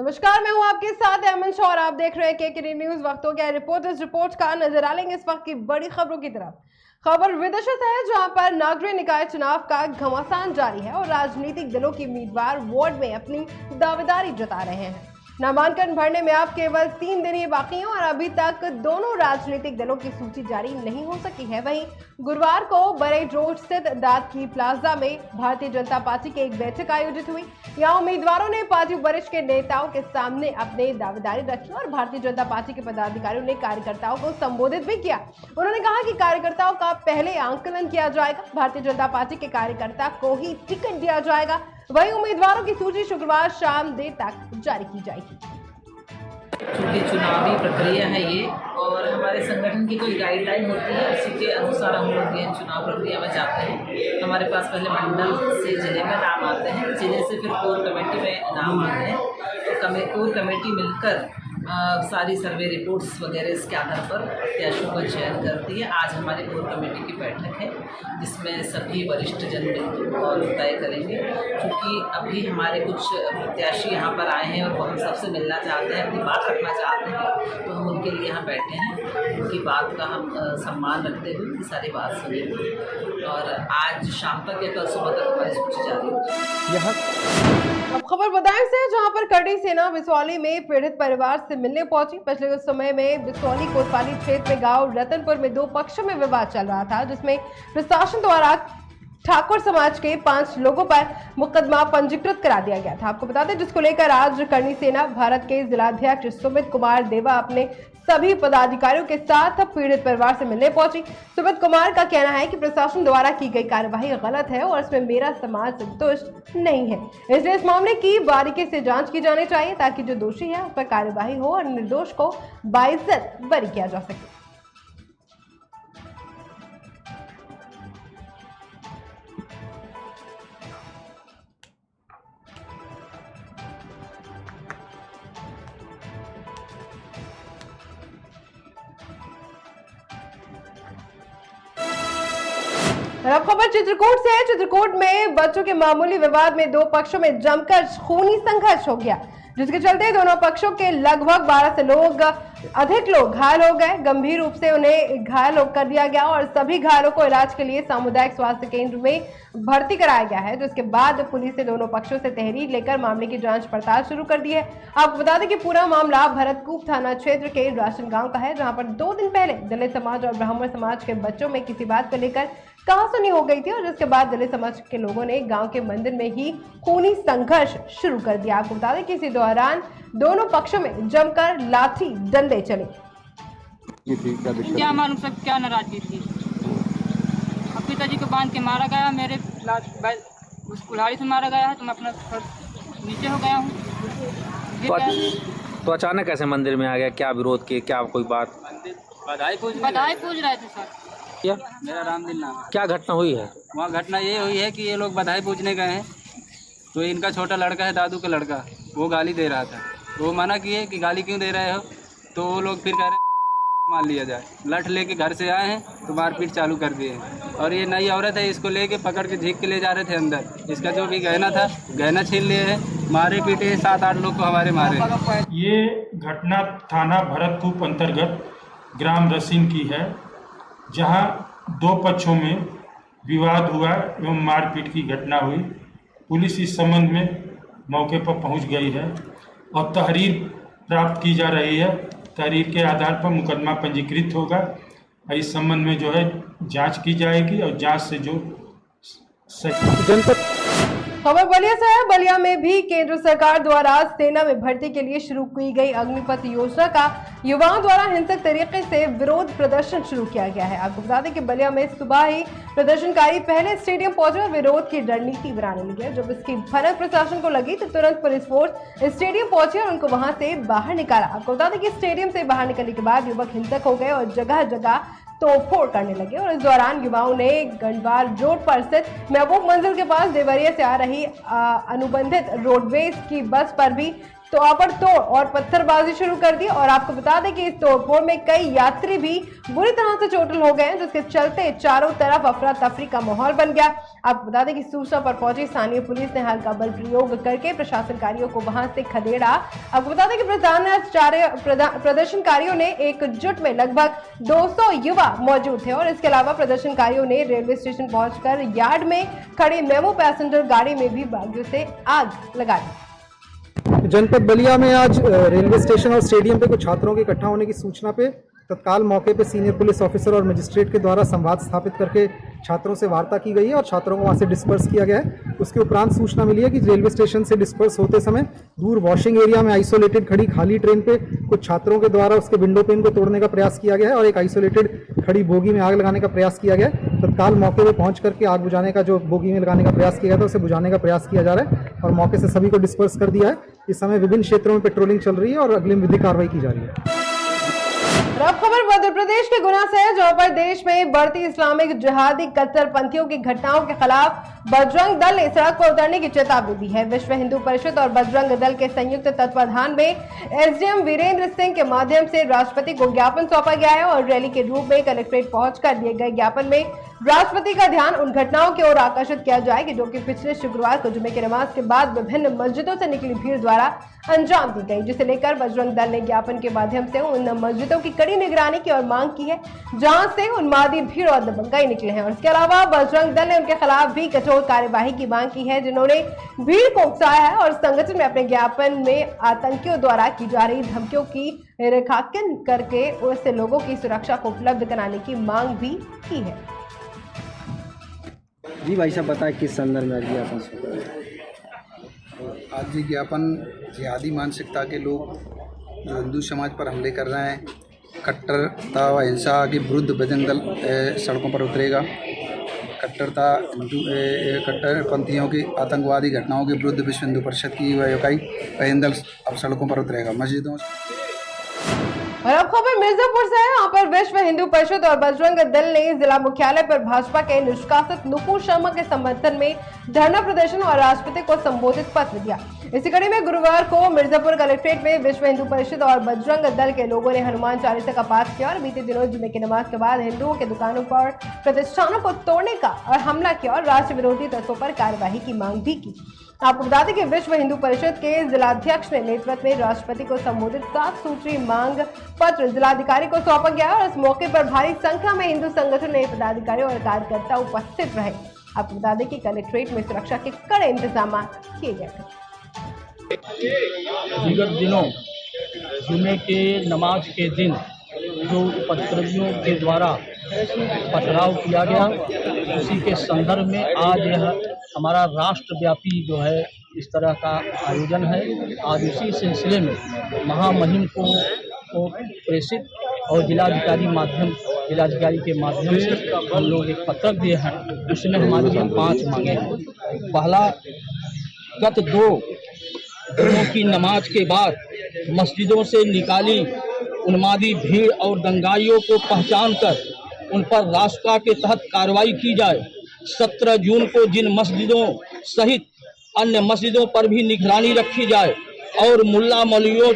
नमस्कार, मैं हूं आपके साथ अमन शाह और आप देख रहे हैं के न्यूज। वक्त हो गया रिपोर्टर्स रिपोर्ट का। नजर डालेंगे इस वक्त की बड़ी खबरों की तरफ। खबर विदिशा से है, जहां पर नगरीय निकाय चुनाव का घमासान जारी है और राजनीतिक दलों के उम्मीदवार वार्ड में अपनी दावेदारी जता रहे हैं। नामांकन भरने में अब केवल 3 दिन ही बाकी हैं और अभी तक दोनों राजनीतिक दलों की सूची जारी नहीं हो सकी है। वहीं गुरुवार को बरेड रोड स्थित दाद की प्लाजा में भारतीय जनता पार्टी की एक बैठक आयोजित हुई। यहाँ उम्मीदवारों ने पार्टी वरिष्ठ के नेताओं के सामने अपने दावेदारी रखी और भारतीय जनता पार्टी के पदाधिकारियों ने कार्यकर्ताओं को संबोधित भी किया। उन्होंने कहा कि कार्यकर्ताओं का पहले आंकलन किया जाएगा, भारतीय जनता पार्टी के कार्यकर्ता को ही टिकट दिया जाएगा। वहीं उम्मीदवारों की सूची शुक्रवार शाम देर तक जारी की जाएगी। चूँकि चुनावी प्रक्रिया है ये और हमारे संगठन की कोई गाइडलाइन होती है, उसी के अनुसार हम लोग ये चुनाव प्रक्रिया में जाते हैं। हमारे पास पहले मंडल से जिले में नाम आते हैं, जिले से फिर कोर कमेटी में नाम आते हैं। तो कोर कमेटी मिलकर सारी सर्वे रिपोर्ट्स वगैरह इसके आधार पर प्रत्याशियों का चयन करती है। आज हमारी कोर कमेटी की बैठक है, जिसमें सभी वरिष्ठ जन और तय करेंगे। क्योंकि अभी हमारे कुछ प्रत्याशी यहाँ पर आए हैं और वो हम सबसे मिलना चाहते हैं, अपनी बात रखना चाहते हैं, तो हम उनके लिए यहाँ बैठे हैं। उनकी बात का हम सम्मान रखते हुए उनकी सारी बात सुनेंगे और आज शाम तक या कल सुबह तक हमारी सूची जारी होगी। अब खबर बदायूं से, जहां पर करणी सेना बिसौली में पीड़ित परिवार से मिलने पहुंची। पिछले कुछ समय में बिसौली कोतवाली क्षेत्र में गांव रतनपुर में 2 पक्षों में विवाद चल रहा था, जिसमें प्रशासन द्वारा ठाकुर समाज के 5 लोगों पर मुकदमा पंजीकृत करा दिया गया था। आपको बता दें, जिसको लेकर आज करणी सेना भारत के जिलाध्यक्ष सुमित कुमार देवा अपने सभी पदाधिकारियों के साथ पीड़ित परिवार से मिलने पहुंची। सुमित कुमार का कहना है कि प्रशासन द्वारा की गई कार्यवाही गलत है और इसमें मेरा समाज संतुष्ट नहीं है, इसलिए इस मामले की बारीकी से जांच की जानी चाहिए ताकि जो दोषी है उस पर कार्यवाही हो और निर्दोष को बाइज्जत बरी किया जा सके। अब खबर चित्रकूट से है। चित्रकूट में बच्चों के मामूली विवाद में 2 पक्षों में जमकर खूनी संघर्ष हो गया, जिसके चलते दोनों पक्षों के लगभग 12 से अधिक लोग घायल हो गए। गंभीर रूप से उन्हें घायल कर दिया गया और सभी घायलों को इलाज के लिए सामुदायिक स्वास्थ्य केंद्र में भर्ती कराया गया है, जिसके बाद पुलिस ने दोनों पक्षों से तहरीर लेकर मामले की जांच पड़ताल शुरू कर दी है। आपको बता दें कि पूरा मामला भरतकूप थाना क्षेत्र के राशन गांव का है, जहां पर 2 दिन पहले दलित समाज और ब्राह्मण समाज के बच्चों में किसी बात को लेकर कहासुनी हो गई थी और जिसके बाद दलित समाज के लोगों ने गांव के मंदिर में ही खूनी संघर्ष शुरू कर दिया। आपको बता दें कि इसी दौरान दोनों पक्षों में जमकर लाठी डंडे चले। क्या मालूम सब क्या नाराजगी थी। अब पिताजी को बांध के मारा गया, मेरे उस कुल्हाड़ी से मारा गया है, तो मैं अपना नीचे हो गया हूँ। तो अचानक कैसे मंदिर में आ गया? क्या विरोध किए? क्या कोई बात? बधाई पूज रहे थे सर। क्या मेरा रामदिन नाम है। क्या घटना हुई है? वहाँ घटना ये हुई है कि ये लोग बधाई पूजने गए हैं, तो इनका छोटा लड़का है, दादू का लड़का, वो गाली दे रहा था। वो मना किए कि गाली क्यों दे रहे हो, तो वो लोग फिर कह रहे हैं मार लिया जाए। लठ लेके घर से आए हैं तो मारपीट चालू कर दिए। और ये नई औरत है, इसको लेके पकड़ के झीक के ले जा रहे थे अंदर। इसका जो भी गहना था, गहना छीन लिए हैं, मारे पीटे 7-8 लोग को हमारे मारे। ये घटना थाना भरतकूप अंतर्गत ग्राम रसीन की है, जहां 2 पक्षों में विवाद हुआ एवं मारपीट की घटना हुई। पुलिस इस संबंध में मौके पर पहुंच गई है और तहरीर प्राप्त की जा रही है। तहरीर के आधार पर मुकदमा पंजीकृत होगा। इस संबंध में जो है जांच की जाएगी और जांच से जो खबर बलिया से है। बलिया में भी केंद्र सरकार द्वारा सेना में भर्ती के लिए शुरू की गई अग्निपथ योजना का युवाओं द्वारा हिंसक तरीके से विरोध प्रदर्शन शुरू किया गया है। आपको बता दें कि बलिया में सुबह ही प्रदर्शनकारी पहले स्टेडियम पहुंचे और विरोध की रणनीति बनाने लगे। जब इसकी भनक प्रशासन को लगी तो तुरंत पुलिस फोर्स स्टेडियम पहुंची और उनको वहां से बाहर निकाला। आपको बता दें कि स्टेडियम से बाहर निकलने के बाद युवक हिंसक हो गए और जगह जगह तोड़फोड़ करने लगे और इस दौरान युवाओं ने गंडवार रोड पर स्थित महबूब मंजिल के पास देवरिया से आ रही अनुबंधित रोडवेज की बस पर भी तो ताबड़तोड़ और पत्थरबाजी शुरू कर दी। और आपको बता दें कि इस तोड़फोड़ में कई यात्री भी बुरी तरह से चोटिल हो गए, जिसके चलते चारों तरफ अफरा तफरी का माहौल बन गया। आपको बता दें कि सूचना पर पहुंची स्थानीय पुलिस ने हल्का बल प्रयोग करके प्रशासनकारियों को वहां से खदेड़ा। आपको बता दें कि प्रदर्शनकारियों ने एकजुट में लगभग 200 युवा मौजूद थे और इसके अलावा प्रदर्शनकारियों ने रेलवे स्टेशन पहुंचकर यार्ड में खड़ी मेमो पैसेंजर गाड़ी में भी बागियों से आग लगा दी। जनपद बलिया में आज रेलवे स्टेशन और स्टेडियम पे कुछ छात्रों के इकट्ठा होने की सूचना पे तत्काल मौके पे सीनियर पुलिस ऑफिसर और मजिस्ट्रेट के द्वारा संवाद स्थापित करके छात्रों से वार्ता की गई है और छात्रों को वहां से डिस्पर्स किया गया है। उसके उपरांत सूचना मिली है कि रेलवे स्टेशन से डिस्पर्स होते समय दूर वॉशिंग एरिया में आइसोलेटेड खड़ी खाली ट्रेन पे कुछ छात्रों के द्वारा उसके विंडो पेन को तोड़ने का प्रयास किया गया है और एक आइसोलेटेड खड़ी बोगी में आग लगाने का प्रयास किया गया है। तत्काल मौके पर पहुंच करके आग बुझाने का, जो बोगी में लगाने का प्रयास किया था, उसे बुझाने का प्रयास किया जा रहा है और मौके से सभी को डिस्पर्स कर दिया है। इस समय विभिन्न क्षेत्रों में पेट्रोलिंग चल रही है और अगली विधिक कार्रवाई की जा रही है। अब खबर मध्य प्रदेश के गुना से है, जहां पर देश में बढ़ती इस्लामिक जिहादी कट्टरपंथियों की घटनाओं के खिलाफ बजरंग दल ने सड़क पर उतरने की चेतावनी दी है। विश्व हिंदू परिषद और बजरंग दल के संयुक्त तत्वाधान में एसडीएम वीरेंद्र सिंह के माध्यम से राष्ट्रपति को ज्ञापन सौंपा गया है और रैली के रूप में कलेक्ट्रेट पहुंचकर दिए गए ज्ञापन में राष्ट्रपति का ध्यान उन घटनाओं की ओर आकर्षित किया जाए कि जो कि पिछले शुक्रवार को जुमे की नमाज के बाद विभिन्न मस्जिदों से निकली भीड़ द्वारा अंजाम दी गई, जिसे लेकर बजरंग दल ने ज्ञापन के माध्यम से उन मस्जिदों की कड़ी निगरानी की और मांग की है जहां से उन्मादी भीड़ और दबंगई निकले हैं। और इसके अलावा बजरंग दल ने उनके खिलाफ भी कठोर कार्यवाही की मांग की है जिन्होंने भीड़ को उकसाया है और संगठन में अपने ज्ञापन में आतंकियों द्वारा की जा रही धमकियों की रेखांकन करके उससे लोगों की सुरक्षा को उपलब्ध कराने की मांग भी की है। जी भाई साहब बताएं किस संदर्भ में ज्ञापन? आज ये ज्ञापन जिहादी मानसिकता के लोग जो हिंदू समाज पर हमले कर रहे हैं, कट्टरता व हिंसा के विरुद्ध बजरंग दल सड़कों पर उतरेगा। कट्टरपंथियों की आतंकवादी घटनाओं के विरुद्ध विश्व हिंदू परिषद की वह इकाई बजरंग दल अब सड़कों पर उतरेगा। मस्जिदों और अब खबर मिर्जापुर से है। यहाँ पर विश्व हिंदू परिषद और बजरंग दल ने जिला मुख्यालय पर भाजपा के निष्कासित नुपुर शर्मा के समर्थन में धरना प्रदर्शन और राष्ट्रपति को संबोधित पत्र दिया। इसी कड़ी में गुरुवार को मिर्जापुर कलेक्ट्रेट में विश्व हिंदू परिषद और बजरंग दल के लोगों ने हनुमान चालीसा का पाठ किया और बीते दिनों जुमे की नमाज के बाद हिंदुओं के दुकानों पर प्रतिष्ठानों को तोड़ने का और हमला किया और राष्ट्र विरोधी तत्वों पर कार्यवाही की मांग भी की। आपको बता दें कि विश्व हिंदू परिषद के जिलाध्यक्ष ने नेतृत्व में राष्ट्रपति को संबोधित 7 सूत्री मांग पत्र जिलाधिकारी को सौंपा गया और इस मौके पर भारी संख्या में हिंदू संगठन के पदाधिकारी और कार्यकर्ता उपस्थित रहे। आपको बता दें कि कलेक्ट्रेट में सुरक्षा के कड़े इंतजाम किए गए थे। विगत दिनों जुमे के नमाज के दिन जो उपद्रवियों के द्वारा पथराव किया गया, उसी के संदर्भ में आज यह हमारा राष्ट्रव्यापी जो है इस तरह का आयोजन है। आज उसी सिलसिले में महामहिम को प्रेषित और जिलाधिकारी के माध्यम से हम लोग एक पत्रक दिए हैं। उसमें हमारी 5 मांगे हैं। पहला, गत 2 दिनों की नमाज के बाद मस्जिदों से निकाली उन्मादी भीड़ और दंगाइयों को पहचान कर उन पर रास्ता के तहत कार्रवाई की जाए। 17 जून को जिन मस्जिदों सहित अन्य मस्जिदों पर भी निगरानी रखी जाए और मुल्ला मौलवियों